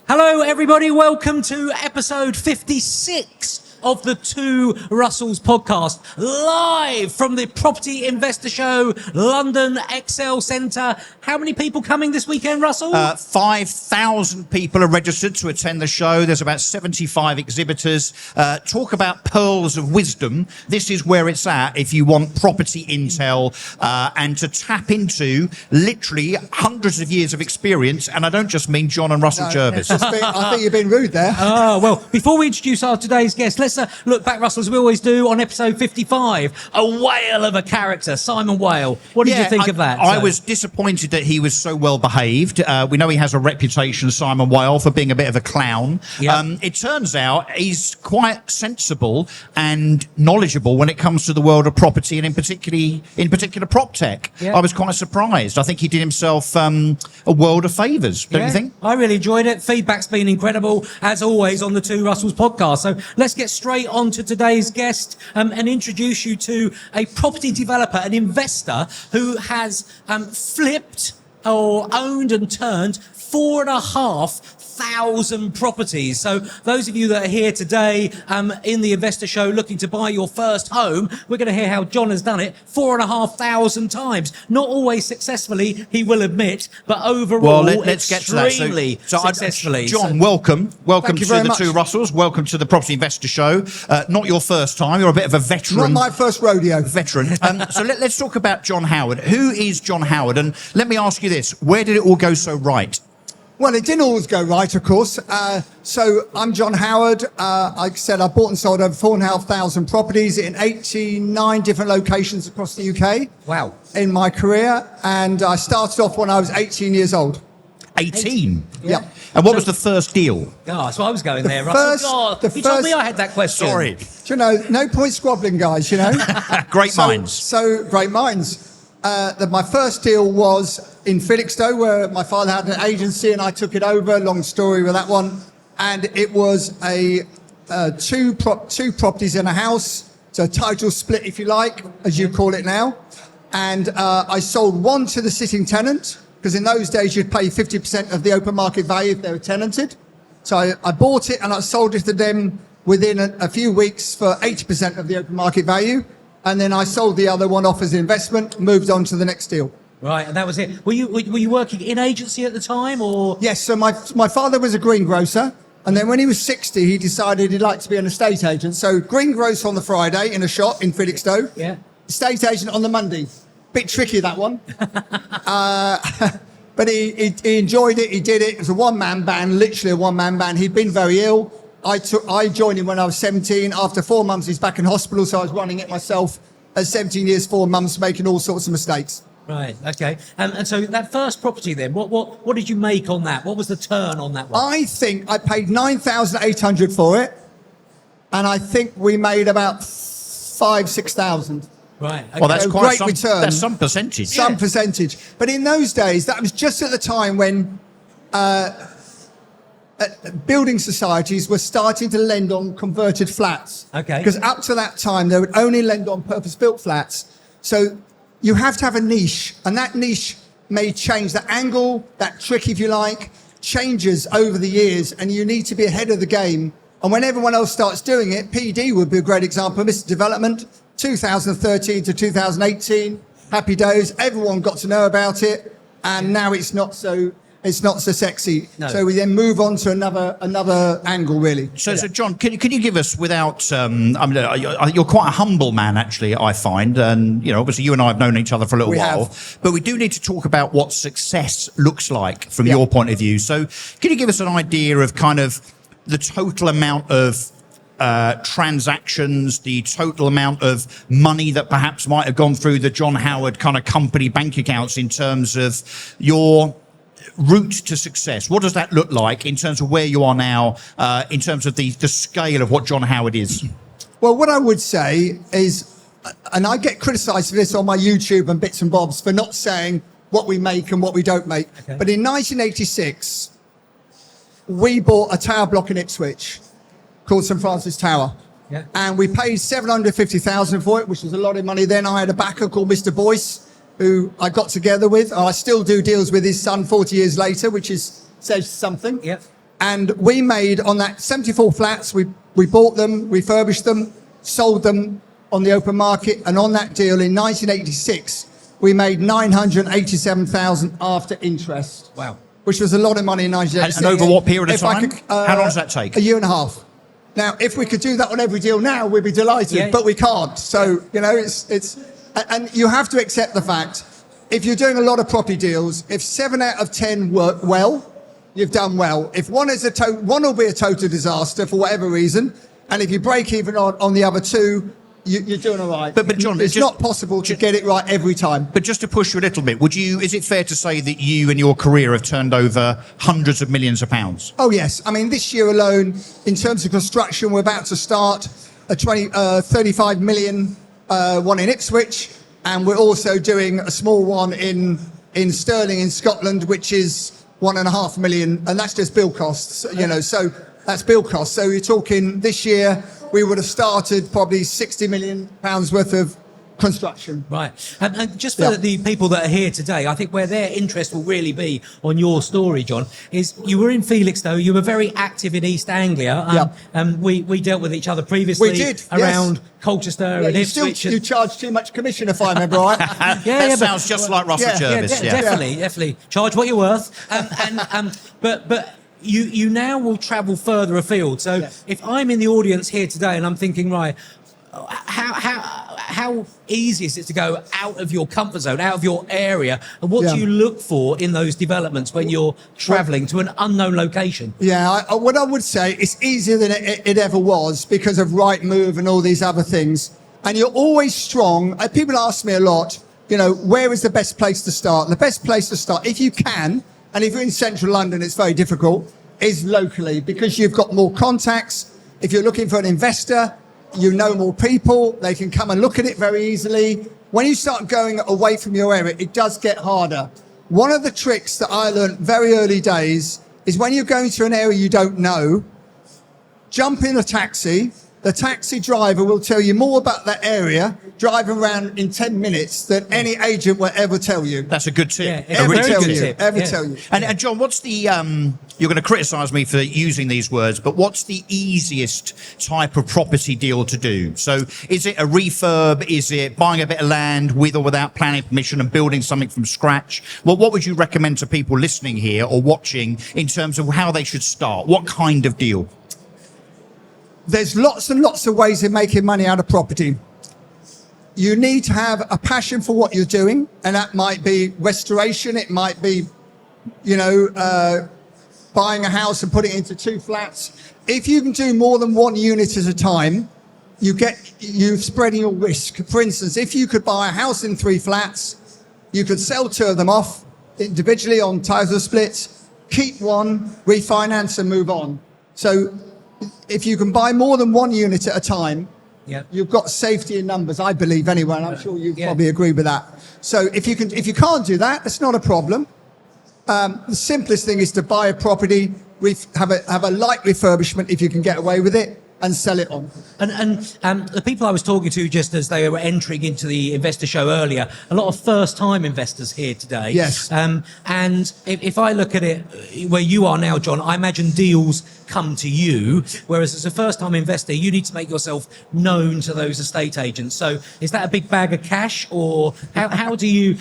Hello, everybody. Welcome to episode 56 of the Two Russells podcast, live from the Property Investor Show, London Excel Centre. How many people coming this weekend, Russell? 5,000 people are registered to attend the show. There's about 75 exhibitors. Talk about pearls of wisdom. This is where it's at if you want property intel and to tap into literally hundreds of years of experience. And I don't just mean John and Russell Jervis. I think you've been rude there. Oh, well, before we introduce our today's guest, let's look back, Russell, as we always do on episode 55. A whale of a character, Simon Whale. What did you think of that? I was disappointed that he was so well behaved. We know he has a reputation, Simon Whale, for being a bit of a clown. Yep. It turns out he's quite sensible and knowledgeable when it comes to the world of property and in particular prop tech. Yep. I was quite surprised. I think he did himself a world of favours, don't you think? I really enjoyed it. Feedback's been incredible, as always, on the Two Russells podcast. So let's get straight on to today's guest and introduce you to a property developer, an investor who has flipped or owned and turned 4,500 properties. So those of you that are here today in the Investor Show looking to buy your first home, we're going to hear how John has done it 4,500 times. Not always successfully, he will admit, but overall, let's get to that. Successfully. Welcome to the Two Russells. Welcome to the Property Investor Show. Not your first time. You're a bit of a veteran. Not my first rodeo. Veteran. So let's talk about John Howard. Who is John Howard? And let me ask you this. Where did it all go so right? Well, it didn't always go right, of course. So I'm John Howard. Like I said, I bought and sold over 4,500 properties in 89 different locations across the UK. Wow. In my career. And I started off when I was 18 years old. 18? Yeah. And what was the first deal? Oh, so I was going there, Russell. You told me I had that question. Sorry. Do you know, no point squabbling, guys, you know. Great minds. So great minds. My first deal was in Felixstowe, where my father had an agency and I took it over. Long story with that one. And it was two properties in a house. So a title split, if you like, as you call it now. And I sold one to the sitting tenant, because in those days you'd pay 50% of the open market value if they were tenanted. So I bought it and I sold it to them within a few weeks for 80% of the open market value. And then I sold the other one off as an investment, moved on to the next deal. Right, and that was it. Were you working in agency at the time, or? Yes, so my father was a greengrocer, and then when he was 60, he decided he'd like to be an estate agent. So greengrocer on the Friday in a shop in Felixstowe. Yeah. Estate agent on the Monday. Bit tricky, that one. But he enjoyed it, he did it. It was a one-man band, literally a one-man band. He'd been very ill. I joined him when I was 17. After 4 months, he's back in hospital, so I was running it myself at 17 years, 4 months, making all sorts of mistakes. Right, okay. And so that first property then, what did you make on that? What was the turn on that one? I think I paid 9,800 for it, and I think we made about 6,000. Right. Okay. Well, that's quite great return. That's some percentage. Some percentage. But in those days, that was just at the time when building societies were starting to lend on converted flats. Okay. Because up to that time, they would only lend on purpose-built flats. So you have to have a niche, and that niche may change. The angle, that trick, if you like, changes over the years, and you need to be ahead of the game. And when everyone else starts doing it, PD would be a great example. Mr. Development, 2013 to 2018, happy days. Everyone got to know about it, and now it's not so sexy. No. So we then move on to another angle, really. So John, can you give us, without, you're quite a humble man, actually, I find. And, obviously you and I have known each other for a little while. But we do need to talk about what success looks like from your point of view. So can you give us an idea of kind of the total amount of transactions, the total amount of money that perhaps might have gone through the John Howard kind of company bank accounts in terms of your route to success? What does that look like in terms of where you are now, in terms of the scale of what John Howard is? Well, what I would say is, and I get criticised for this on my YouTube and bits and bobs for not saying what we make and what we don't make. Okay. But in 1986, we bought a tower block in Ipswich called St Francis Tower. Yeah. And we paid 750,000 for it, which was a lot of money then. I had a backer called Mr Boyce, who I got together with. I still do deals with his son 40 years later, which says something. Yep. And we made on that 74 flats, we bought them, refurbished them, sold them on the open market. And on that deal in 1986, we made 987,000 after interest. Wow. Which was a lot of money in 1986. And over what period of time? How long does that take? A year and a half. Now, if we could do that on every deal now, we'd be delighted, but we can't. So, you know, and you have to accept the fact, if you're doing a lot of property deals, if 7 out of 10 work well, you've done well. If one will be a total disaster for whatever reason, and if you break even on the other 2, you're doing all right. But John, it's not possible to get it right every time. But just to push you a little bit, is it fair to say that you in your career have turned over hundreds of millions of pounds? Oh, yes. I mean, this year alone, in terms of construction, we're about to start a 35 million one in Ipswich, and we're also doing a small one in Stirling in Scotland, which is 1.5 million, and that's just bill costs, you know, so that's bill costs. So you're talking this year, we would have started probably £60 million worth of construction. Right. And just for the people that are here today, I think where their interest will really be on your story, John, is you were in Felixstowe, you were very active in East Anglia. We dealt with each other previously. We did, around Colchester and Ipswich. You charge too much commission, if I remember right. That sounds just like Russell Jervis. Definitely. Charge what you're worth. But you now will travel further afield. So if I'm in the audience here today and I'm thinking, right, how easy is it to go out of your comfort zone, out of your area, and what do you look for in those developments when you're travelling to an unknown location? What I would say, it's easier than it ever was because of Rightmove and all these other things, and you're always strong. People ask me a lot, you know, where is the best place to start? The best place to start, if you can, and if you're in central London, it's very difficult, is locally, because you've got more contacts. If you're looking for an investor, you know more people, they can come and look at it very easily. When you start going away from your area, it does get harder. One of the tricks that I learned very early days is when you're going to an area you don't know, jump in a taxi. The taxi driver will tell you more about that area, driving around in 10 minutes, than any agent will ever tell you. That's a good tip. Ever tell you. And John, what's the, you're going to criticise me for using these words, but what's the easiest type of property deal to do? So is it a refurb? Is it buying a bit of land with or without planning permission and building something from scratch? Well, what would you recommend to people listening here or watching in terms of how they should start? What kind of deal? There's lots and lots of ways of making money out of property. You need to have a passion for what you're doing, and that might be restoration. It might be, you know, buying a house and putting it into 2 flats. If you can do more than 1 unit at a time, you're spreading your risk. For instance, if you could buy a house in 3 flats, you could sell 2 of them off individually on title splits, keep 1, refinance and move on. So if you can buy more than 1 unit at a time, you've got safety in numbers, I believe, anyway, and I'm sure you probably agree with that. So if you can't do that, it's not a problem. The simplest thing is to buy a property, have a light refurbishment if you can get away with it, and sell it on. And the people I was talking to just as they were entering into the investor show earlier, a lot of first-time investors here today. Yes. And if I look at it where you are now, John, I imagine deals come to you, whereas as a first-time investor, you need to make yourself known to those estate agents. So is that a big bag of cash, or how do you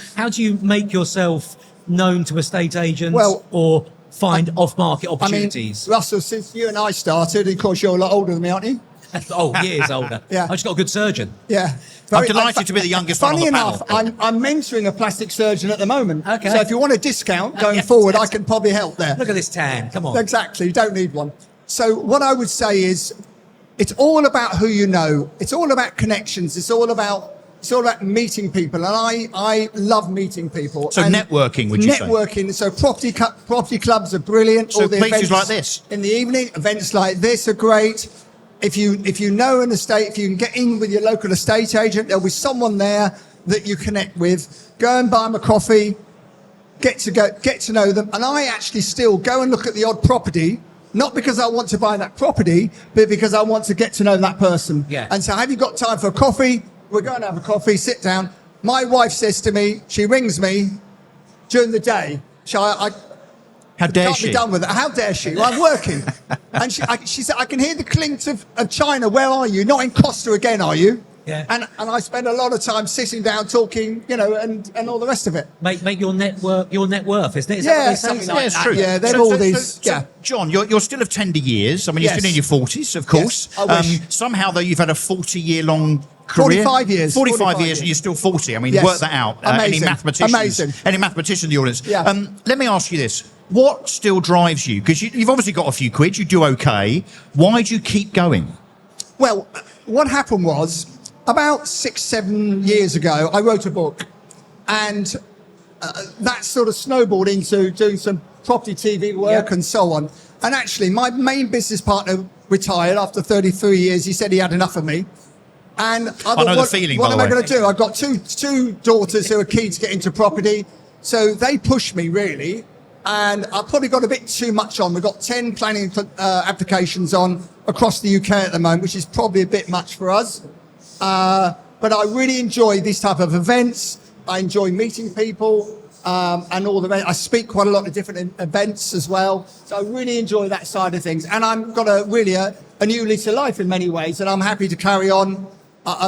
make yourself known to estate agents, or find off-market opportunities? I mean, Russell, since you and I started, of course you're a lot older than me, aren't you? Years older. Yeah. I just got a good surgeon. Yeah. I'm delighted to be the youngest one on the panel. Funny enough, I'm mentoring a plastic surgeon at the moment. Okay. So if you want a discount going forward, I can probably help there. Look at this tan. Come on. Exactly. You don't need one. So what I would say is, it's all about who you know. It's all about connections. It's all about meeting people, and I love meeting people. So and networking, would you say? Networking. So property clubs are brilliant. So all the places events like this in the evening, events like this are great. If you know an estate, if you can get in with your local estate agent, there'll be someone there that you connect with. Go and buy them a coffee. Get to know them. And I actually still go and look at the odd property, not because I want to buy that property, but because I want to get to know that person. Yeah. And so, have you got time for a coffee? We're going to have a coffee, sit down. My wife says to me, she rings me during the day. How dare Can't she? be done with it. How dare she? Well, I'm working. And she said, I can hear the clink of China. Where are you? Not in Costa again, are you? Yeah. And I spend a lot of time sitting down talking, and all the rest of it. Make your network your net worth, isn't it? Is Yeah, that what they something say? like it's that. true. Yeah, they're all these. Yeah. John, you're still of tender years. I mean, you're Yes. still in your 40s, of course. Yes, I wish. Somehow, though, you've had a 40-year-long career. 45 years. 45 years, and you're still 40. I mean, Yes. work that out. Any Amazing. mathematicians? Amazing. Any mathematician in the audience? Yeah. Let me ask you this. What still drives you? Because you've obviously got a few quid. You do okay. Why do you keep going? Well, what happened was about 6-7 years ago, I wrote a book, and that sort of snowballed into doing some property TV work and so on. And actually, my main business partner retired after 33 years. He said he had enough of me. And I thought, know the feeling, what by am the I way. going to do? I've got two daughters who are keen to get into property. So they pushed me, really. And I've probably got a bit too much on. We've got 10 planning applications on across the UK at the moment, which is probably a bit much for us. But I really enjoy this type of events. I enjoy meeting people and all the rest. I speak quite a lot at different events as well. So I really enjoy that side of things. And I've got a new lease of life in many ways. And I'm happy to carry on.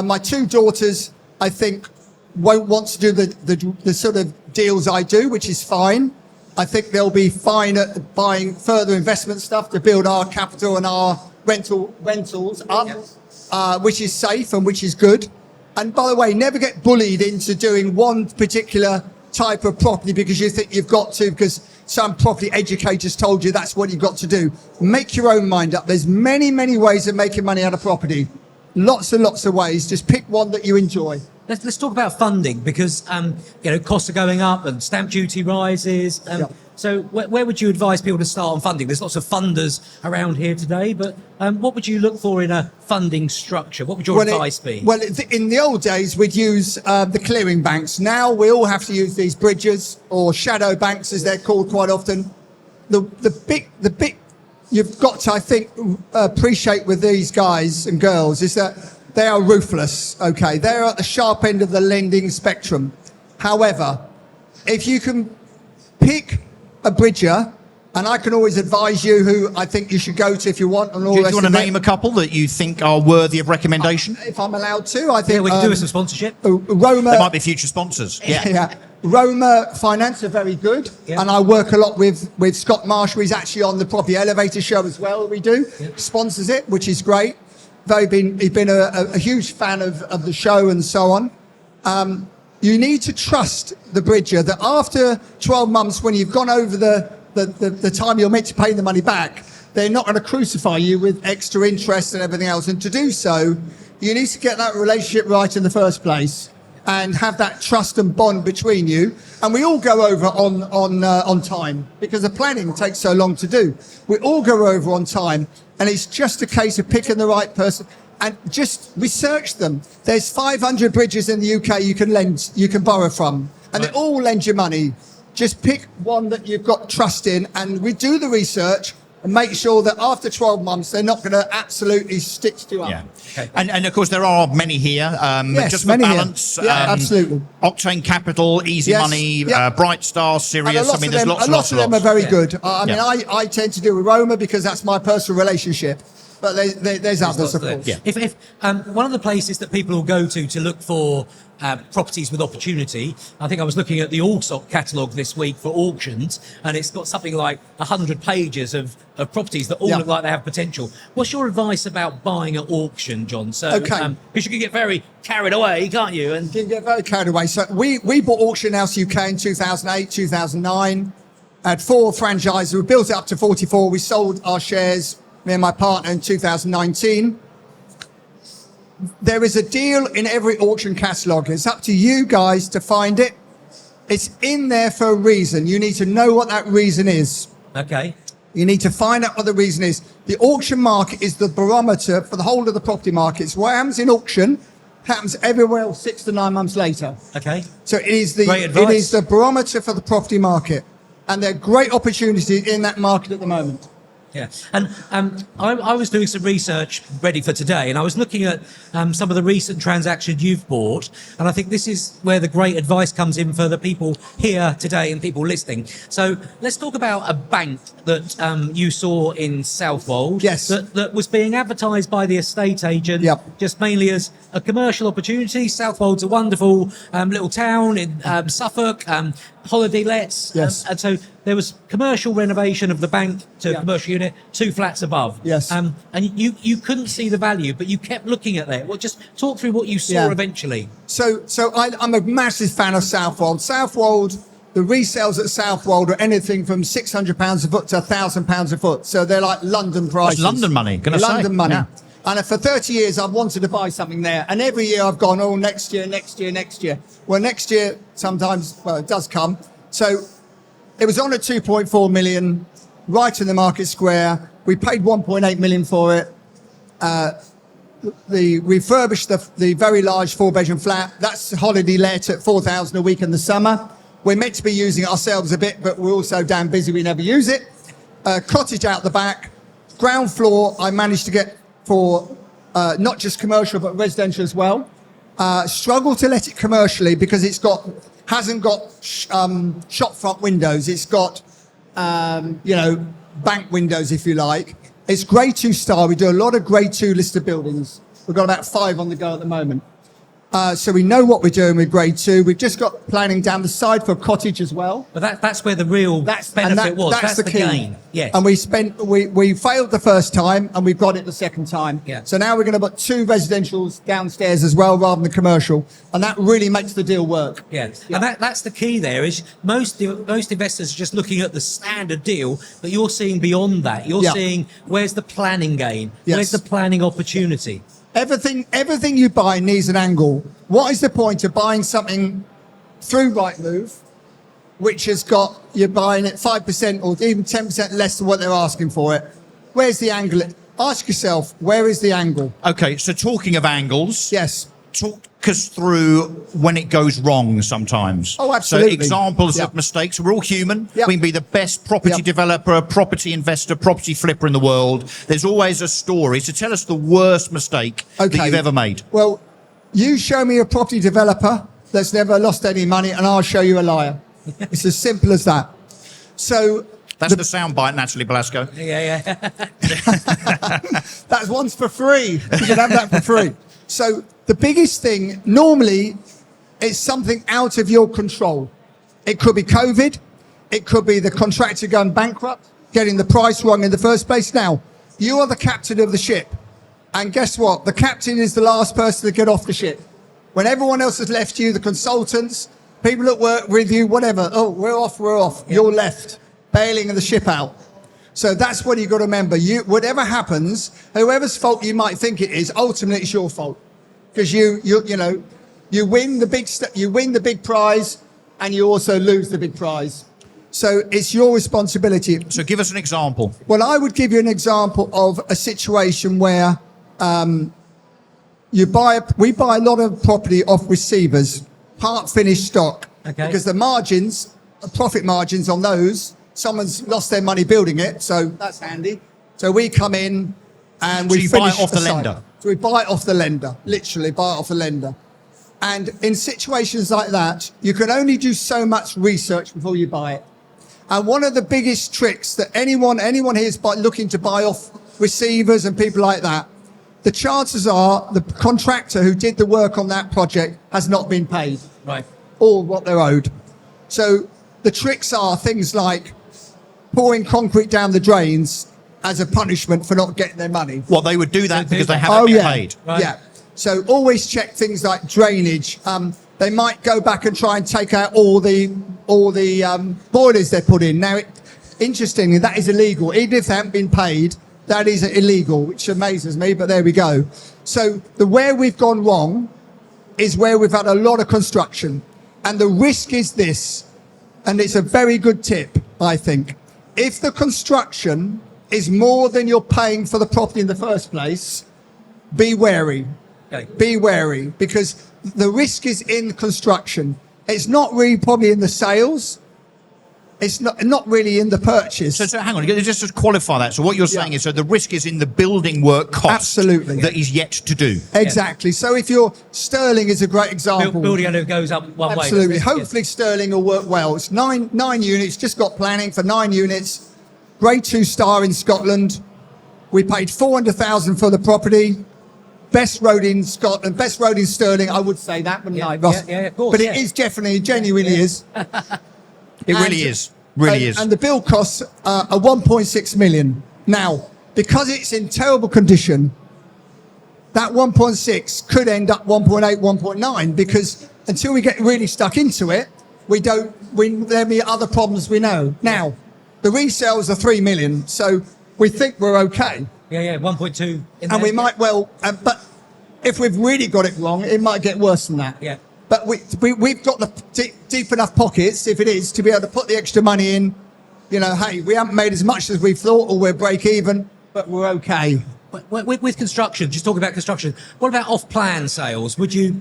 My two daughters, I think, won't want to do the sort of deals I do, which is fine. I think they'll be fine at buying further investment stuff to build our capital and our rentals up, which is safe and which is good. And by the way, never get bullied into doing one particular type of property because you think you've got to, because some property educators told you that's what you've got to do. Make your own mind up. There's many, many ways of making money out of property. Lots and lots of ways. Just pick one that you enjoy. Let's talk about funding because costs are going up and stamp duty rises. So where would you advise people to start on funding? There's lots of funders around here today, but what would you look for in a funding structure? What would your advice be? Well, in the old days, we'd use the clearing banks. Now we all have to use these bridges or shadow banks, as they're called quite often. The big you've got to, I think, appreciate with these guys and girls is that they are ruthless, okay? They're at the sharp end of the lending spectrum. However, if you can pick a bridger, and I can always advise you who I think you should go to if you want. And all Do you want to name a couple that you think are worthy of recommendation? If I'm allowed to, I think... we can do with some sponsorship. Roma... There might be future sponsors. Yeah. Roma Finance are very good, and I work a lot with Scott Marshall. He's actually on the Property Elevator show as well. We do sponsors it, which is great. He's been a huge fan of the show and so on. You need to trust the bridger that after 12 months, when you've gone over the time you're meant to pay the money back, they're not going to crucify you with extra interest and everything else. And to do so, you need to get that relationship right in the first place and have that trust and bond between you. And we all go over on time because the planning takes so long to do. We all go over on time, and it's just a case of picking the right person and just research them. There's 500 bridges in the UK you can borrow from, and they all lend you money. Just pick one that you've got trust in, and we do the research and make sure that after 12 months, they're not going to absolutely stitch you up. Yeah. Okay. And of course, there are many here. Yes, just for many balance. here. Yeah, absolutely. Octane Capital, Easy Yes, Money, yeah. Bright Star, Sirius. I mean, there's lots a and lot lots of and them are lots. very good. I tend to do with Roma because that's my personal relationship. But there's others, of course. Yeah. If one of the places that people will go to look for properties with opportunity, I think I was looking at the Allstock catalogue this week for auctions, and it's got something like 100 pages of properties that all look like they have potential. What's your advice about buying at auction, John? So, because you can get very carried away, can't you? And you can get very carried away. So we bought Auction House UK in 2008, 2009. Had 4 franchises. We built it up to 44. We sold our shares, me and my partner, in 2019. There is a deal in every auction catalogue. It's up to you guys to find it. It's in there for a reason. You need to know what that reason is. okay. You need to find out what the reason is. The auction market is the barometer for the whole of the property markets. What happens in auction happens everywhere else 6 to 9 months later. Okay. So it is the barometer for the property market. And there are great opportunities in that market at the moment. Yeah, and I was doing some research ready for today, and I was looking at some of the recent transactions you've bought, and I think this is where the great advice comes in for the people here today and people listening. So let's talk about a bank that you saw in Southwold. Yes. That was being advertised by the estate agent, Yep. just mainly as a commercial opportunity. Southwold's a wonderful little town in Suffolk, holiday lets. Yes. And so there was commercial renovation of the bank to Yeah. commercial unit, 2 flats above. Yes. And you couldn't see the value, but you kept looking at that. Well, just talk through what you saw Yeah. eventually. So I'm a massive fan of Southwold. Southwold, the resales at Southwold are anything from £600 a foot to £1,000 a foot. So they're like London prices. That's London money, gonna say. London money. Yeah. And for 30 years, I've wanted to buy something there. And every year I've gone, oh, next year. Well, next year, sometimes, well, it does come. So it was on at 2.4 million, right in the market square. We paid 1.8 million for it. The refurbished the very large 4-bedroom flat. That's holiday let at 4,000 a week in the summer. We're meant to be using it ourselves a bit, but we're also damn busy. We never use it. Cottage out the back. Ground floor, I managed to get for not just commercial, but residential as well. Struggle to let it commercially because hasn't got shop front windows. It's got, bank windows, if you like. It's grade 2 star. We do a lot of grade 2 listed buildings. We've got about 5 on the go at the moment. So we know what we're doing with grade 2. We've just got planning down the side for a cottage as well. But that's where the real benefit was. That's the key. gain. Yes. And we failed the first time and we've got it the second time. Yeah. So now we're going to put 2 residentials downstairs as well rather than commercial. And that really makes the deal work. Yeah. Yeah. And that's the key there is most investors are just looking at the standard deal, but you're seeing beyond that. You're Yeah. seeing where's the planning gain? Yes. Where's the planning opportunity? Everything you buy needs an angle. What is the point of buying something through Rightmove, which has got, you're buying it 5% or even 10% less than what they're asking for it? Where's the angle? Ask yourself, where is the angle? Okay, so talking of angles, Yes. talk us through when it goes wrong sometimes. Oh, absolutely. So examples Yeah. of mistakes. We're all human. Yeah. We can be the best property Yeah. developer, property investor, property flipper in the world. There's always a story. So tell us the worst mistake that you've ever made. Well, you show me a property developer that's never lost any money and I'll show you a liar. It's as simple as that. So That's the soundbite, Natalie Belasco. Yeah. that's once for free. You can have that for free. So the biggest thing normally is something out of your control. It could be COVID. It could be the contractor going bankrupt, getting the price wrong in the first place. Now, you are the captain of the ship. And guess what? The captain is the last person to get off the ship. When everyone else has left you, the consultants, people that work with you, whatever. Oh, we're off. Yeah. You're left, bailing the ship out. So that's what you've got to remember. Whatever happens, whoever's fault you might think it is, ultimately it's your fault. Because you win the big prize and you also lose the big prize. So it's your responsibility. So give us an example. Well, I would give you an example of a situation where we buy a lot of property off receivers, part finished stock. Okay. Because the margins, profit margins on those, someone's lost their money building it, so that's handy. So we come in and we So you buy finish it off the site. lender? So we buy it off the lender, literally buy it off the lender. And in situations like that, you can only do so much research before you buy it. And one of the biggest tricks that anyone here is looking to buy off receivers and people like that, the chances are the contractor who did the work on that project has not been paid. Right. Or what they're owed. So the tricks are things like pouring concrete down the drains as a punishment for not getting their money. Well, they would do that They do because they that. haven't been paid. Right. Yeah. So always check things like drainage. They might go back and try and take out all the boilers they put in. Now, interestingly, that is illegal. Even if they haven't been paid, that is illegal, which amazes me, but there we go. So where we've gone wrong is where we've had a lot of construction. And the risk is this, and it's a very good tip, I think. If the construction is more than you're paying for the property in the first place, be wary. Okay. Be wary, because the risk is in construction. It's not really probably in the sales. It's not really in the purchase. So hang on, just to qualify that. So what you're saying is, so the risk is in the building work cost Absolutely. that is yet to do. Exactly. So if you're Sterling is a great example. Building only goes up one way. Absolutely. doesn't it? Hopefully Sterling will work well. It's nine units. Just got planning for 9 units. Grade 2 star in Scotland. We paid 400,000 for the property. Best road in Scotland, best road in Sterling. I would say that, wouldn't I, Ross? Yeah, of course. But it is definitely, genuinely is. It really is. Really is. And the bill costs are 1.6 million. Now, because it's in terrible condition, that 1.6 could end up 1.8, 1.9, because until we get really stuck into it, there'll be other problems we know. Now, the resales are 3 million, so we think we're okay. Yeah, 1.2. And we might well, but if we've really got it wrong, it might get worse than that. Yeah. But we've got the deep enough pockets, if it is, to be able to put the extra money in. You know, hey, we haven't made as much as we thought, or we're break even, but we're okay. With construction, just talking about construction, what about off-plan sales? Would you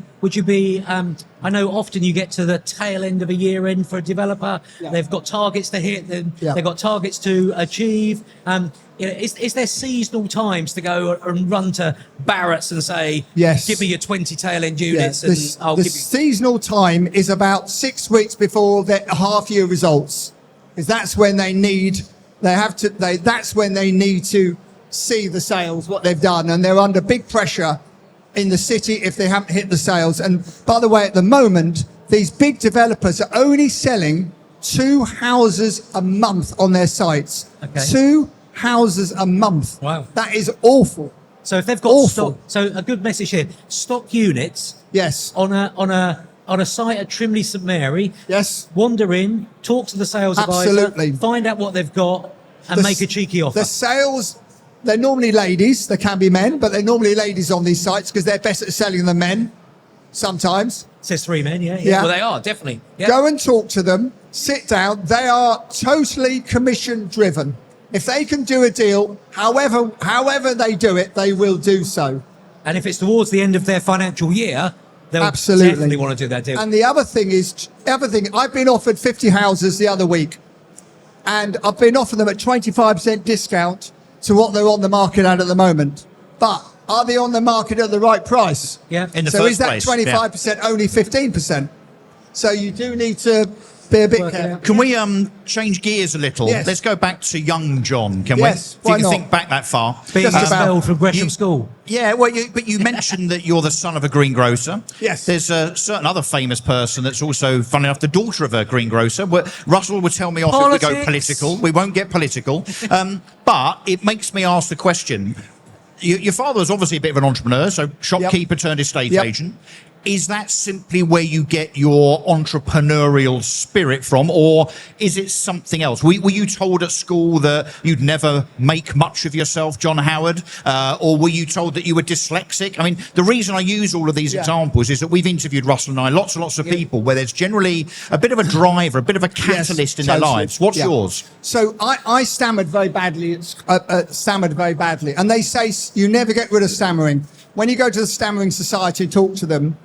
be? I know often you get to the tail end of a year end for a developer. Yeah. They've got targets to hit. Yeah. They've got targets to achieve. Is there seasonal times to go and run to Barrett's and say, Yes. give me your 20 tail end Yeah, units, and I'll the give you. seasonal time is about 6 weeks before the half year results, because that's when they need. That's when they need to see the sales, what they've done, and they're under big pressure in the city if they haven't hit the sales. And by the way, at the moment, these big developers are only selling 2 houses a month on their sites. Okay. 2 houses a month. Wow. That is awful. So if they've got Awful. stock, so a good message here: stock units Yes. on a site at Trimley St Mary. Yes. Wander in, talk to the sales advisor, Absolutely. find out what they've got, and The make a cheeky offer. The sales, they're normally ladies. They can be men, but they're normally ladies on these sites because they're better at selling than men sometimes. Says 3 men, yeah. Yeah. Well, they are, definitely. Yeah. Go and talk to them, sit down. They are totally commission driven. If they can do a deal, however they do it, they will do so. And if it's towards the end of their financial year, they'll Absolutely. definitely want to do that deal. And the other thing, I've been offered 50 houses the other week, and I've been offering them at 25% discount to what they're on the market at the moment. But are they on the market at the right price? Yeah. In the So first is that place, 25% only 15%? So you do need to be a bit Work it careful. out. Can we change gears a little? Yes. Let's go back to young John, can Yes, we? why If you can not? think back that far. Being just about- expelled from Gresham you- School. Yeah, well, but you mentioned that you're the son of a greengrocer. Yes. There's a certain other famous person that's also, funnily enough, the daughter of a greengrocer. Russell would tell me off if we go Politics. political. We won't get political. But it makes me ask the question. Your father was obviously a bit of an entrepreneur, so shopkeeper turned estate Yep. agent. Is that simply where you get your entrepreneurial spirit from, or is it something else? Were you told at school that you'd never make much of yourself, John Howard, or were you told that you were dyslexic? I mean, the reason I use all of these Yeah. examples is that we've interviewed Russell and I lots and lots of people where there's generally a bit of a driver, a bit of a catalyst in their totally. lives. What's Yeah. yours? So I stammered very badly. And they say you never get rid of stammering. When you go to the Stammering Society and talk to them,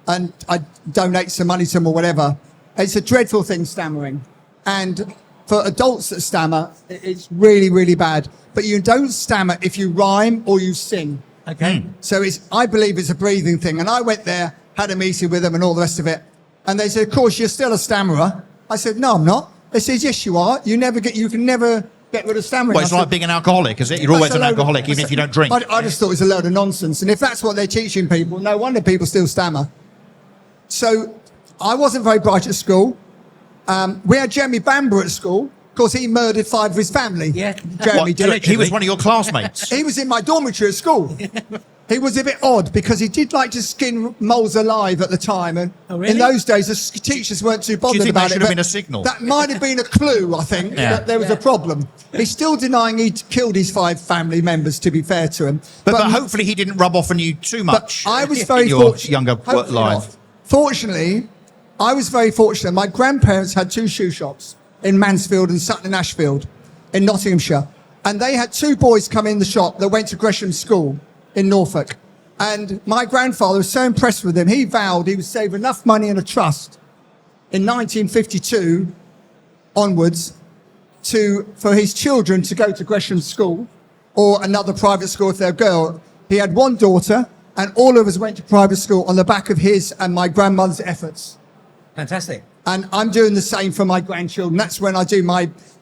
and I donate some money to them or whatever, it's a dreadful thing, stammering. And for adults that stammer, it's really, really bad. But you don't stammer if you rhyme or you sing. Okay. So I believe it's a breathing thing. And I went there, had a meeting with them and all the rest of it. And they said, of course, you're still a stammerer. I said, no, I'm not. They said, yes, you are. You can never get rid of stammering. Well, it's I said, like being an alcoholic, is it? You're always "That's an a load of-" alcoholic, I even if said- you don't drink. I just thought it was a load of nonsense. And if that's what they're teaching people, no wonder people still stammer. So I wasn't very bright at school. We had Jeremy Bamber at school. Of course, he murdered 5 of his family. Yeah. Jeremy What, did. he was one of your classmates. He was in my dormitory at school. He was a bit odd because he did like to skin moles alive at the time. And Oh, really? in those days, the teachers weren't too bothered think that about should it. have but been a signal? That might have been a clue, I think, Yeah. that there was a problem. He's still denying he'd killed his 5 family members, to be fair to him. But hopefully he didn't rub off on you too much. I was in very your fortunate. younger Hopefully life. not. Fortunately, I was very fortunate. My grandparents had 2 shoe shops in Mansfield and Sutton and Ashfield in Nottinghamshire. And they had 2 boys come in the shop that went to Gresham School in Norfolk. And my grandfather was so impressed with him, he vowed he would save enough money in a trust in 1952 onwards for his children to go to Gresham School or another private school if they're a girl. He had one daughter, and all of us went to private school on the back of his and my grandmother's efforts. Fantastic. And I'm doing the same for my grandchildren. That's when I do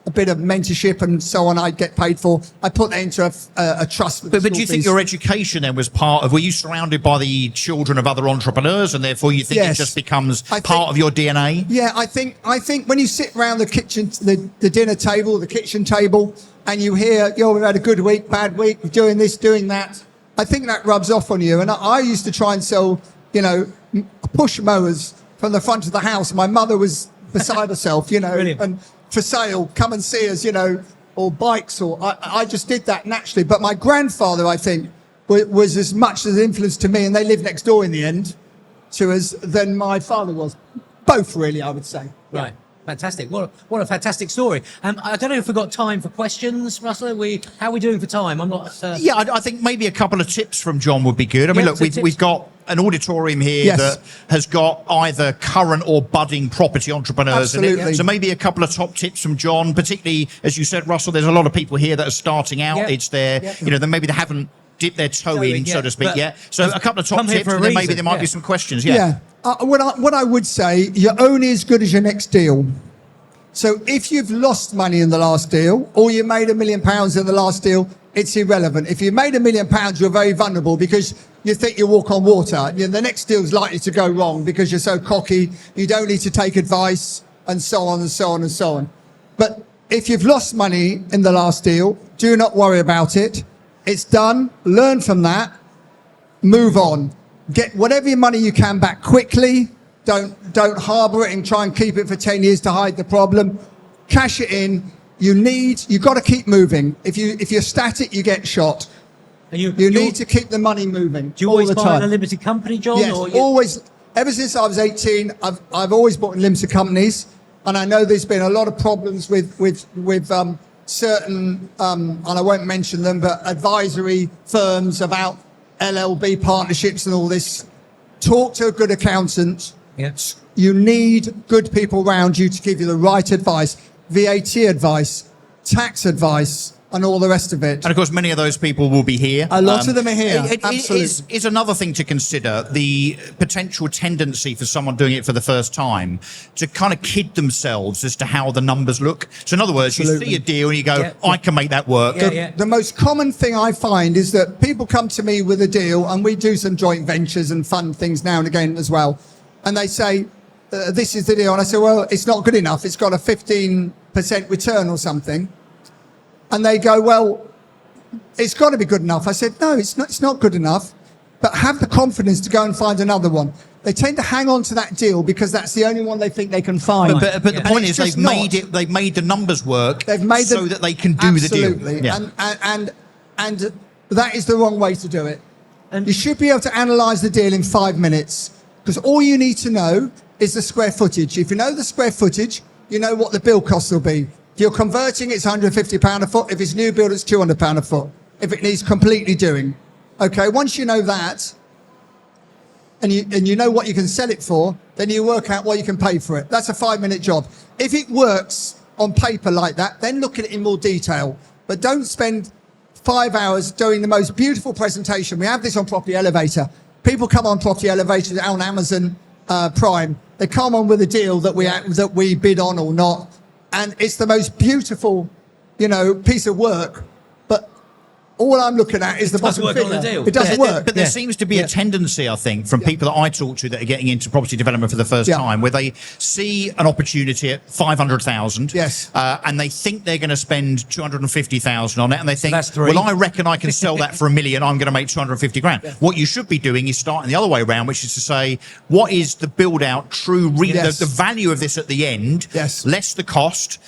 a bit of mentorship and so on. I get paid for. I put that into a trust. But do you think your education then was part of? Were you surrounded by the children of other entrepreneurs, and therefore you think it just becomes part of your DNA? Yeah, I think when you sit around the kitchen, the dinner table, the kitchen table, and you hear, we've had a good week, bad week, we're doing this, doing that. I think that rubs off on you. And I used to try and sell, push mowers from the front of the house. My mother was beside herself, Brilliant. and for sale, come and see us, or bikes, or I just did that naturally. But my grandfather, I think, was as much as an influence to me, and they lived next door in the end to us, than my father was. Both, really, I would say. Right. Fantastic. What a fantastic story. I don't know if we've got time for questions, Russell. How are we doing for time? I'm not... I think maybe a couple of tips from John would be good. I mean, look, we've got an auditorium here that has got either current or budding property entrepreneurs in it. So maybe a couple of top tips from John, particularly, as you said, Russell, there's a lot of people here that are starting out. It's their, then maybe they haven't dipped their toe in, so to speak, yet. So a couple of top tips, and then maybe there might be some questions. What I would say, you're only as good as your next deal. So if you've lost money in the last deal, or you made £1 million in the last deal, it's irrelevant. If you made £1 million, you're very vulnerable because you think you walk on water. The next deal's likely to go wrong because you're so cocky. You don't need to take advice, and so on and so on and so on. But if you've lost money in the last deal, do not worry about it. It's done. Learn from that. Move on. Get whatever your money you can back quickly. Don't harbour it and try and keep it for 10 years to hide the problem. Cash it in. You've got to keep moving. If you're static, you get shot. You need to keep the money moving. Do you always buy in a limited company, John? Yes, always. Ever since I was 18, I've always bought in limited companies, and I know there's been a lot of problems with certain, and I won't mention them, but advisory firms about LLB partnerships and all this. Talk to a good accountant. Yes. You need good people around you to give you the right advice, VAT advice, tax advice, and all the rest of it. And of course, many of those people will be here. A lot of them are here. Absolutely. Is another thing to consider the potential tendency for someone doing it for the first time to kind of kid themselves as to how the numbers look. So in other words, you see a deal and you go, I can make that work. The most common thing I find is that people come to me with a deal, and we do some joint ventures and fun things now and again as well. And they say, this is the deal. And I say, well, it's not good enough. It's got a 15% return or something. And they go, well, it's got to be good enough. I said, no, it's not good enough. But have the confidence to go and find another one. They tend to hang on to that deal because that's the only one they think they can find. But the point is, they've made the numbers work so that they can do the deal. Absolutely. And that is the wrong way to do it. And you should be able to analyse the deal in 5 minutes, because all you need to know is the square footage. If you know the square footage, you know what the build costs will be. If you're converting, it's £150 a foot. If it's new build, it's £200 a foot. If it needs completely doing. Okay, once you know that, and you know what you can sell it for, then you work out what you can pay for it. That's a 5-minute job. If it works on paper like that, then look at it in more detail. But don't spend 5 hours doing the most beautiful presentation. We have this on Property Elevator. People come on Property Elevator on Amazon Prime. They come on with a deal that we bid on or not. And it's the most beautiful, piece of work. But all I'm looking at is the bottom figure. It doesn't work. But there seems to be a tendency, I think, from people that I talk to that are getting into property development for the first time, where they see an opportunity at 500,000, and they think they're going to spend 250,000 on it, and they think, well, I reckon I can sell that for £1 million. I'm going to make 250 grand. What you should be doing is starting the other way around, which is to say, what is the build out true, the value of this at the end, less the cost.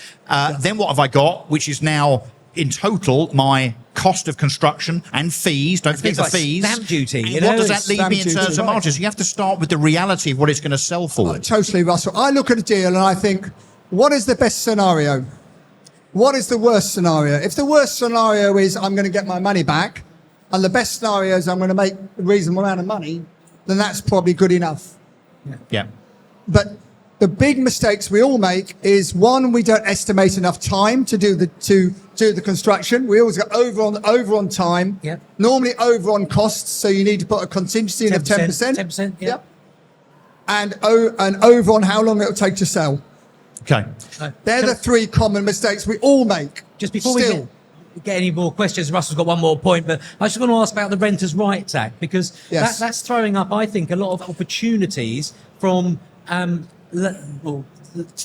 Then what have I got, which is now in total my cost of construction and fees. Don't forget the fees. Stamp duty. And what does that leave me in terms of margins? You have to start with the reality of what it's going to sell for. Totally, Russell. I look at a deal and I think, what is the best scenario? What is the worst scenario? If the worst scenario is I'm going to get my money back, and the best scenario is I'm going to make a reasonable amount of money, then that's probably good enough. Yeah. But the big mistakes we all make is, one, we don't estimate enough time to do the construction. We always go over on time. Yep. Normally over on costs, so you need to put a contingency in of 10%. 10%, yeah. Yep. And over on how long it'll take to sell. Okay. They're the three common mistakes we all make. Just before Still. we get any more questions, Russell's got one more point, but I just want to ask about the Renters' Rights Act, because Yes. that's throwing up, I think, a lot of opportunities from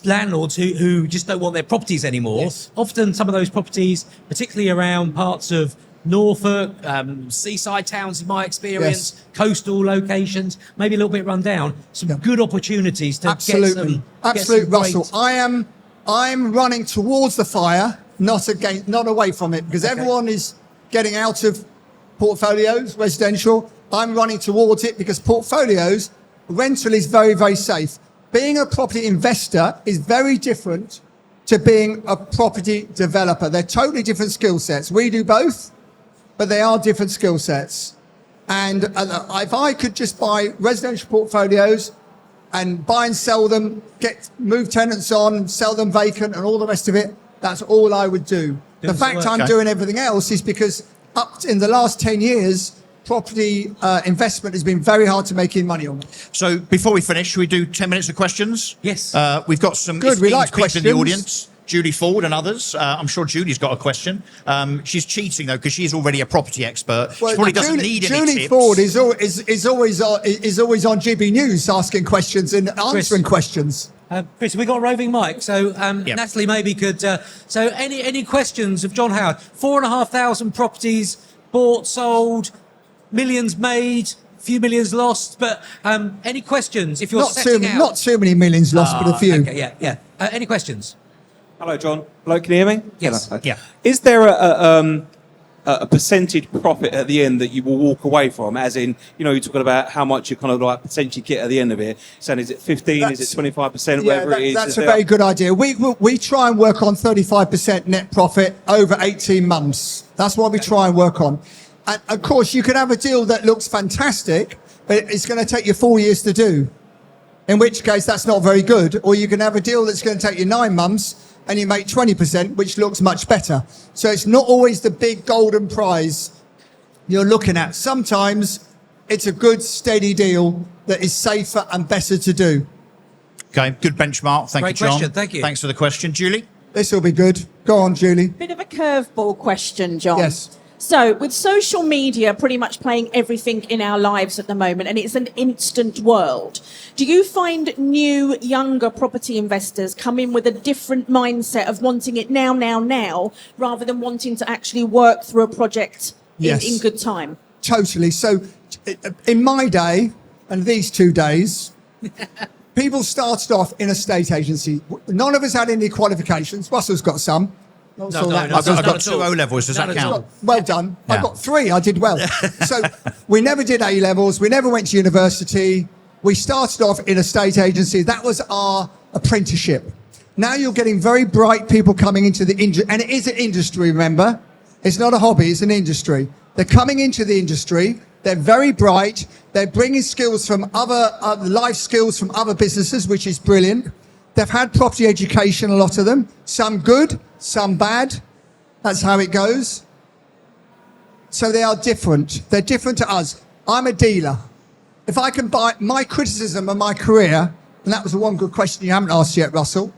landlords who just don't want their properties anymore. Yes. Often some of those properties, particularly around parts of Norfolk, seaside towns in my experience, Yes. coastal locations, maybe a little bit run down, some good opportunities to Absolutely. get Absolutely, some great- Russell. I'm running towards the fire, not away from it, because everyone is getting out of portfolios, residential. I'm running towards it because portfolios, rental is very, very safe. Being a property investor is very different to being a property developer. They're totally different skill sets. We do both, but they are different skill sets. And if I could just buy residential portfolios and buy and sell them, move tenants on, sell them vacant and all the rest of it, that's all I would do. The fact I'm doing everything else is because in the last 10 years, property investment has been very hard to make money on. So before we finish, should we do 10 minutes of questions? Yes. We've got some Good, we like people in the questions. audience. Julie Ford and others. I'm sure Julie's got a question. She's cheating though because she's already a property expert. She probably doesn't need any Julie tips. Ford is always on GB News asking questions and answering questions. Chris, we got a roving mic, so Natalie maybe could. So any questions of John Howard? 4,500 properties bought, sold, millions made, few millions lost. But any questions? If you're Not too many millions lost, but a few. Okay, yeah. Any questions? Hello, John. Hello, can you hear me? Yes. Hello. Yeah. Is there a percentage profit at the end that you will walk away from? As in, you're talking about how much you kind of like potentially get at the end of it. Saying, is it 15? Is it 25%? Whatever it is. That's a very good idea. We try and work on 35% net profit over 18 months. That's what we try and work on. And of course, you could have a deal that looks fantastic, but it's going to take you 4 years to do. In which case, that's not very good. Or you can have a deal that's going to take you 9 months and you make 20%, which looks much better. So it's not always the big golden prize you're looking at. Sometimes it's a good, steady deal that is safer and better to do. Okay, good benchmark. Thank Great you, John. question, thank you. Thanks for the question. Julie? This will be good. Go on, Julie. Bit of a curveball question, John. Yes. So, with social media pretty much playing everything in our lives at the moment, and it's an instant world, do you find new, younger property investors come in with a different mindset of wanting it now, rather than wanting to actually work through a project in good time? Totally. So, in my day, and these 2 days, people started off in a state agency. None of us had any qualifications. Russell's got some. No, I've got 2 O-levels. Does that count? Well done. Yeah. I got 3. I did well. So we never did A levels. We never went to university. We started off in a state agency. That was our apprenticeship. Now you're getting very bright people coming into the industry, and it is an industry. Remember, it's not a hobby. It's an industry. They're coming into the industry. They're very bright. They're bringing skills from other life skills from other businesses, which is brilliant. They've had property education, a lot of them. Some good, some bad. That's how it goes. So they are different. They're different to us. I'm a dealer. If I can buy my criticism of my career, and that was the one good question you haven't asked yet, Russell.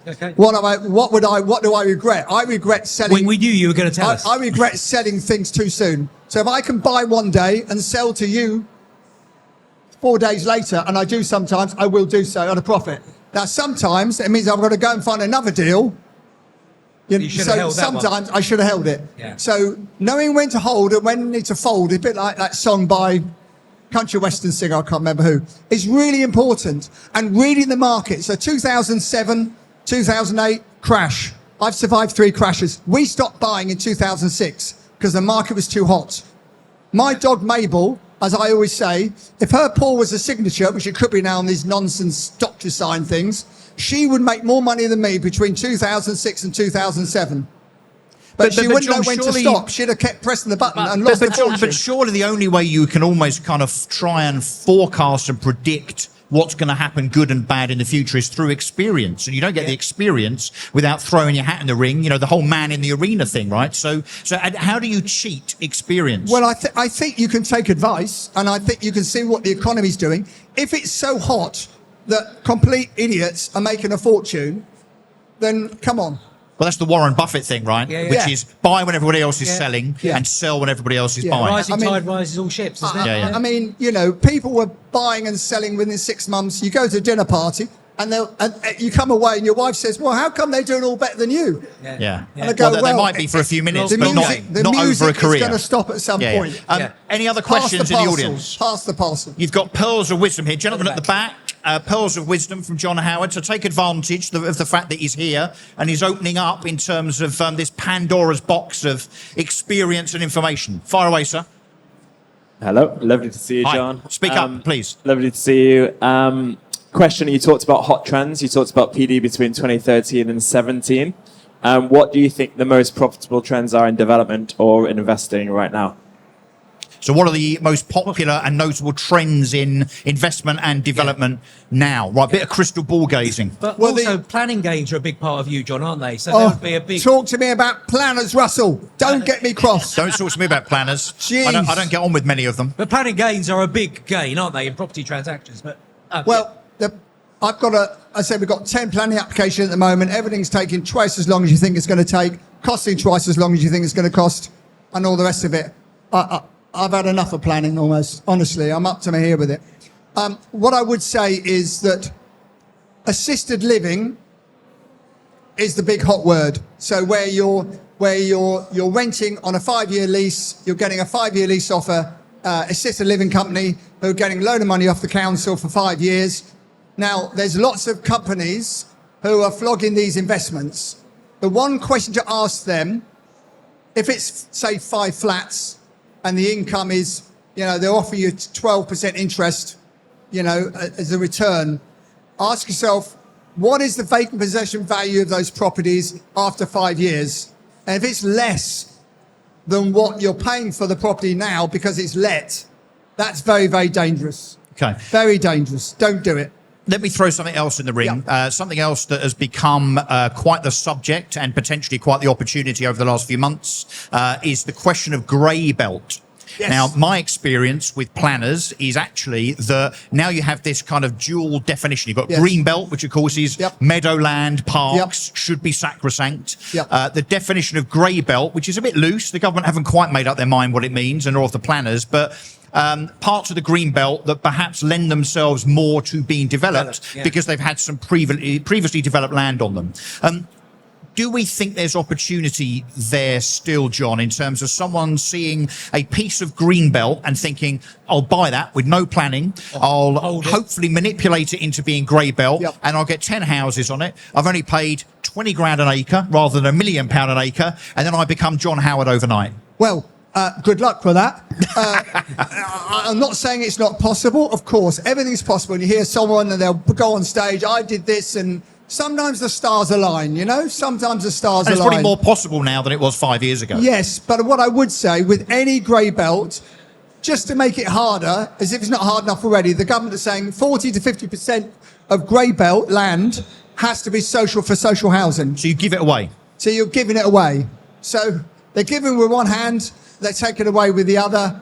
Okay. What do I regret? I regret selling. We knew you were going to tell us. I regret selling things too soon. So if I can buy one day and sell to you 4 days later, and I do sometimes, I will do so at a profit. Now, sometimes it means I've got to go and find another deal. You should have held that one. Sometimes I should have held it. Yeah. So knowing when to hold and when need to fold, a bit like that song by country western singer, I can't remember who, is really important. And reading the market. So 2007, 2008, crash. I've survived 3 crashes. We stopped buying in 2006 because the market was too hot. My dog Mabel, as I always say, if her paw was a signature, which it could be now on these nonsense doctor sign things, she would make more money than me between 2006 and 2007. But she wouldn't John, know when to surely- stop. She'd have kept pressing the button and lost the John, fortune. but surely the only way you can almost kind of try and forecast and predict what's going to happen good and bad in the future is through experience. And you don't get the experience without throwing your hat in the ring, the whole man in the arena thing, right? So how do you cheat experience? Well, I think you can take advice, and I think you can see what the economy's doing. If it's so hot that complete idiots are making a fortune, then come on. Well, that's the Warren Buffett thing, right? Which is buy when everybody else is selling and sell when everybody else is buying. Rising tide rises all ships, isn't it? I mean, people were buying and selling within 6 months. You go to a dinner party and you come away and your wife says, well, how come they're doing all better than you? Yeah. And I go, they might be for a few minutes, the but music, not over a career. It's going to stop at some point. Any other questions in the audience? Pass the parcel. You've got pearls of wisdom here. Gentlemen at the back. Pearls of wisdom from John Howard. So take advantage of the fact that he's here and he's opening up in terms of this Pandora's box of experience and information. Fire away, sir. Hello. Lovely to see you, Hi. John. Speak up, please. Lovely to see you. Question, you talked about hot trends. You talked about PD between 2013 and 17. What do you think the most profitable trends are in development or in investing right now? So what are the most popular and notable trends in investment and development now? Right, bit of crystal ball gazing. But also, planning gains are a big part of you, John, aren't they? So there would be a big... Talk to me about planners, Russell. Don't get me cross. Don't talk to me about planners. I don't get on with many of them. But planning gains are a big gain, aren't they, in property transactions? But I've got we've got 10 planning applications at the moment. Everything's taking twice as long as you think it's going to take, costing twice as long as you think it's going to cost, and all the rest of it. I've had enough of planning almost. Honestly, I'm up to my ear with it. What I would say is that assisted living is the big hot word. So where you're renting on a 5-year lease, you're getting a 5-year lease off a assisted living company who are getting a load of money off the council for 5 years. Now, there's lots of companies who are flogging these investments. The one question to ask them, if it's, say, 5 flats, and the income is, they'll offer you 12% interest, as a return. Ask yourself, what is the vacant possession value of those properties after 5 years? And if it's less than what you're paying for the property now because it's let, that's very, very dangerous. Okay. Very dangerous. Don't do it. Let me throw something else in the ring. Something else that has become quite the subject and potentially quite the opportunity over the last few months is the question of grey belt. Yes. Now, my experience with planners is actually that now you have this kind of dual definition. You've got green belt, which of course is meadowland, parks, should be sacrosanct. The definition of grey belt, which is a bit loose. The government haven't quite made up their mind what it means, and nor have the planners, but parts of the green belt that perhaps lend themselves more to being developed because they've had some previously developed land on them. Do we think there's opportunity there still, John, in terms of someone seeing a piece of green belt and thinking, I'll buy that with no planning, I'll hopefully manipulate it into being grey belt, and I'll get 10 houses on it. I've only paid 20 grand an acre rather than £1 million an acre, and then I become John Howard overnight? Well, good luck for that. I'm not saying it's not possible. Of course, everything's possible. You hear someone and they'll go on stage, I did this, and sometimes the stars align, Sometimes the stars align. It's probably more possible now than it was 5 years ago. Yes, but what I would say, with any grey belt, just to make it harder, as if it's not hard enough already, the government is saying 40 to 50% of grey belt land has to be social for social housing. So you give it away? So you're giving it away. So they're giving with one hand, they're taking away with the other.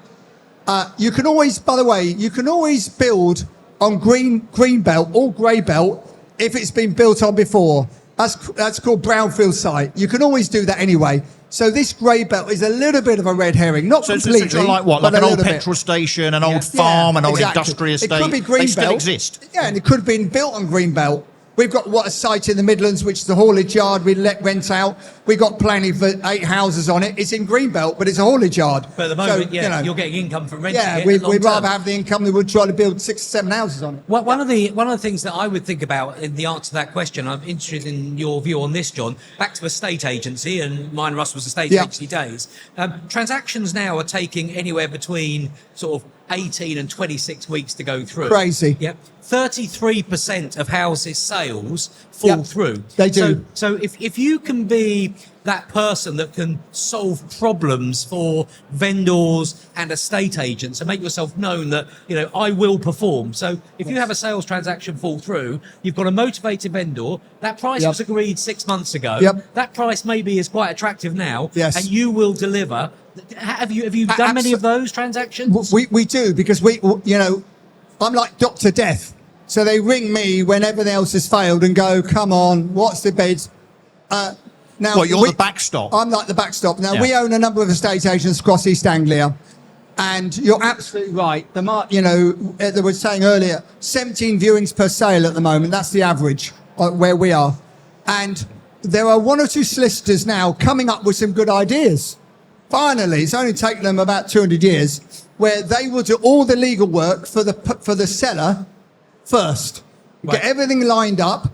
You can always, by the way, you can always build on green belt or grey belt if it's been built on before. That's called brownfield site. You can always do that anyway. So this grey belt is a little bit of a red herring, not completely. So like what? Like an old petrol station, an old farm, an old industrial estate? It could be green they belt. Still exist. Yeah, and it could have been built on green belt. We've got a site in the Midlands, which is the haulage yard we rent out. We've got planning for 8 houses on it. It's in Greenbelt, but it's a haulage yard. But at the moment, you're getting income from renting it. We'd rather have the income than we'd try to build 6 or 7 houses on it. Well, one of the things that I would think about in the answer to that question, I'm interested in your view on this, John. Back to a state agency, and mine and Russ was a state agency days. Transactions now are taking anywhere between sort of 18 and 26 weeks to go through. Crazy. Yep. 33% of houses sales fall through. They do. So if you can be that person that can solve problems for vendors and estate agents and make yourself known that, I will perform. So if you have a sales transaction fall through, you've got a motivated vendor, that price was agreed 6 months ago. That price maybe is quite attractive now, and you will deliver. Have you done many of those transactions? We do, because I'm like Dr. Death. So they ring me when everything else has failed and go, come on, what's the bids? Now, you're the backstop. I'm like the backstop. Now, we own a number of estate agents across East Anglia. And you're absolutely right. They were saying earlier, 17 viewings per sale at the moment. That's the average where we are. And there are one or two solicitors now coming up with some good ideas. Finally, it's only taken them about 200 years, where they will do all the legal work for the seller first. Get everything lined up.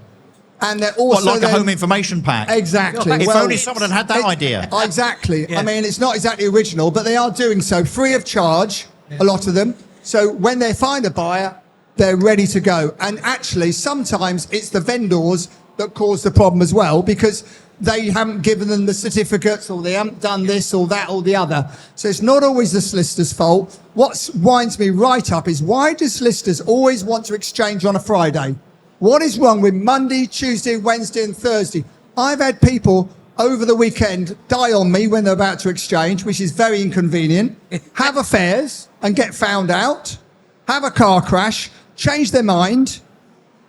And they're also like a home information pack. Exactly. If only someone had that idea. Exactly. I mean, it's not exactly original, but they are doing so free of charge, a lot of them. So when they find a buyer, they're ready to go. And actually, sometimes it's the vendors that cause the problem as well, because they haven't given them the certificates, or they haven't done this or that or the other. So it's not always the solicitor's fault. What winds me right up is, why do solicitors always want to exchange on a Friday? What is wrong with Monday, Tuesday, Wednesday and Thursday? I've had people over the weekend die on me when they're about to exchange, which is very inconvenient, have affairs and get found out, have a car crash, change their mind,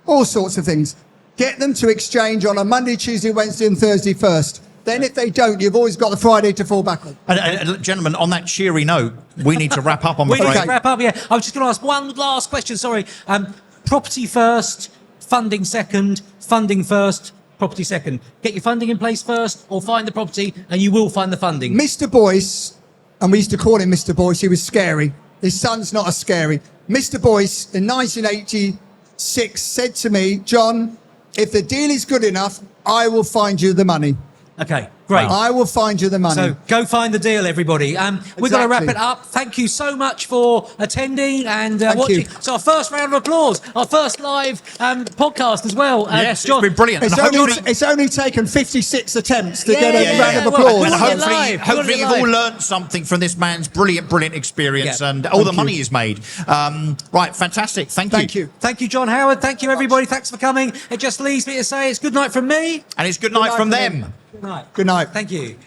all sorts of things. Get them to exchange on a Monday, Tuesday, Wednesday and Thursday first. Then if they don't, you've always got the Friday to fall back on. And gentlemen, on that cheery note, we need to wrap up, I'm We afraid. need to wrap up, yeah. I was just going to ask one last question, sorry. Property first, funding second, funding first, property second. Get your funding in place first, or find the property and you will find the funding. Mr. Boyce, and we used to call him Mr. Boyce, he was scary. His son's not as scary. Mr. Boyce in 1986 said to me, John, if the deal is good enough, I will find you the money. Okay, great. I will find you the money. So go find the deal, everybody. We've got to wrap it up. Thank you so much for attending and watching. you. So our first round of applause, our first live podcast as well. Yes, John, it's been brilliant. It's only taken 56 attempts to get a round of well, applause. And Well, live. hopefully you've Live. all learned something from this man's brilliant experience, Yeah. and all the Thank money you. is made. Right, fantastic. Thank you. Thank you. Thank you, John Howard. Thank you, everybody. Thanks for coming. It just leaves me to say it's good night from me. And it's good night from them. Good night. Good night. Thank you.